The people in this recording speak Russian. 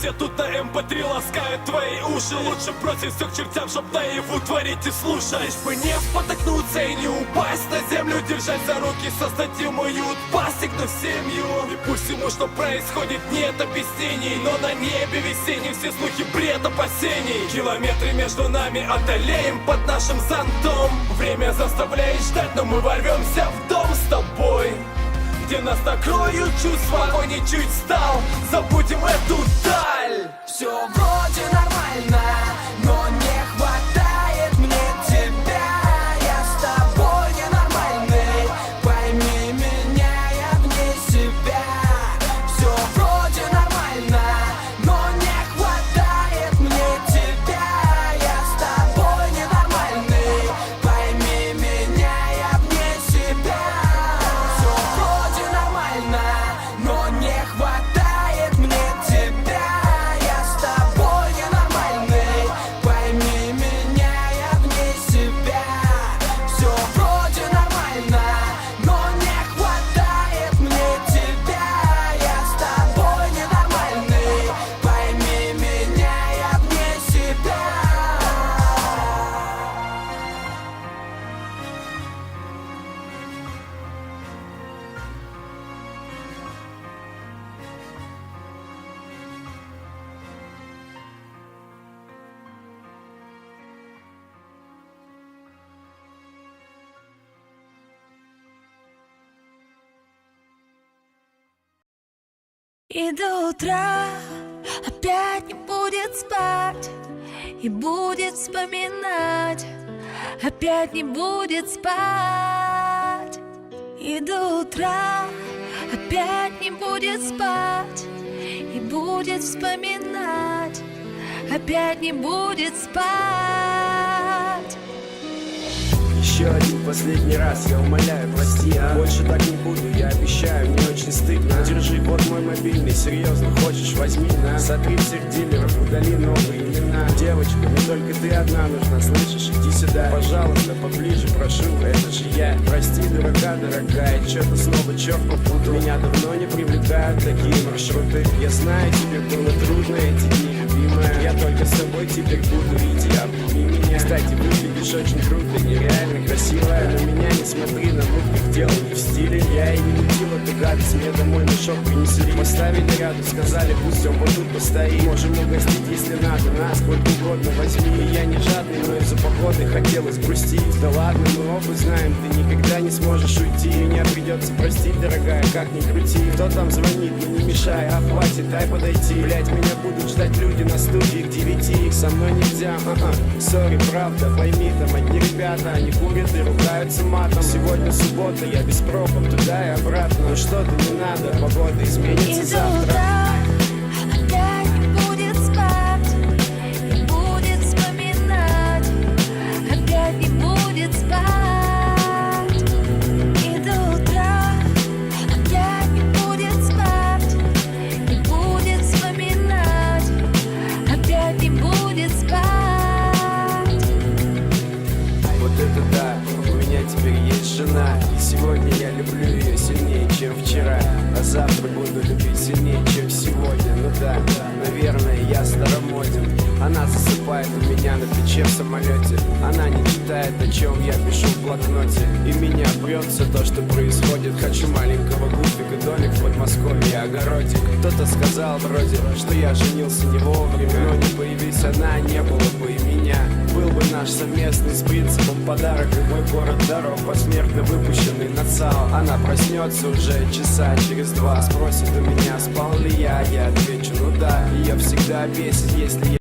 Все тут на MP3 ласкают твои уши. Лучше бросить все к чертям, чтоб наяву творить и слушать. Лишь бы не спотыкнуться и не упасть на землю, держать за руки, создать ему уют, постигнуть семью. И пусть ему что происходит, нет объяснений, но на небе весеннем все слухи бред опасений. Километры между нами одолеем под нашим зонтом. Время заставляет ждать, но мы ворвемся в дом с тобой, где нас накроют чувства, огонь и чуть стал. Забудем эту даль. Все вроде нормально, но не хватает мне тебя. Я с тобой ненормальный, пойми меня, я вне себя. Все вроде нормально, но не хватает мне тебя. Я с тобой ненормальный, пойми меня, я вне себя. Все вроде нормально, но не хватает мне тебя. Я с тобой ненормальный, пойми меня, я вне себя. Все вроде нормально, но не хватает мне тебя. Я с тобой ненормальный, пойми меня, я вне себя. И до утра опять не будет спать, и будет вспоминать, опять не будет спать. И до утра опять не будет спать, и будет вспоминать, опять не будет спать. Еще один последний раз, я умоляю, прости, больше так не буду, я обещаю, мне очень стыдно. Держи, вот мой мобильный, серьезно, хочешь, возьми, на. Сотри всех дилеров, удали новые имена. Девочка, не только ты одна нужна, слышишь, иди сюда. Пожалуйста, поближе, прошу, это же я. Прости, дурака, дорогая, что-то снова черт попутал. Меня давно не привлекают такие маршруты. Я знаю, тебе было трудно эти дни, любимая. Я только с тобой теперь буду, иди, обними меня. Кстати, выглядишь очень круто, нереально красивая. На меня не смотри, на мутных дело не в стиле. Я и не мутила, ты гадость, мне домой мешок принесли. Поставили рядом, сказали, пусть он вот тут постоит. Можем угостить, если надо, нас сколько угодно возьми. Я не жадный, но из-за погоды хотелось грустить. Да ладно, мы оба знаем, ты никогда не сможешь уйти. Меня придется простить, дорогая, как ни крути. Кто там звонит, ну не мешай, а хватит, дай подойти. Блять, меня будут ждать люди на студии к 9. Их со мной нельзя, сори, правда, пойми, там одни ребята, они курят и ругаются матом. Сегодня суббота, я без пробок туда и обратно. Ну что-то не надо, погода изменится И завтра. до утра опять не будет спать, и будет вспоминать, опять не будет спать. И до утра опять не будет спать, и будет вспоминать, опять не будет спать. Вот это да, у меня теперь есть жена. И сегодня я люблю ее сильнее, чем вчера. А завтра буду любить сильнее, чем сегодня. Ну да, наверное, я старомоден. Она засыпает у меня на плече в самолете. Она не читает, о чем я пишу в блокноте. И меня прет все то, что происходит. Хочу маленького гуфика, домик в Подмосковье, огородик. Кто-то сказал вроде, что я женился не вовремя. Но не появись она, не было бы и меня. Был бы наш совместный с принципом подарок. И мой город дорог посмертно выпущенный на ЦАО. Она проснется уже часа через 2. Спросит у меня, спал ли я отвечу, ну да. Ее всегда бесит, если я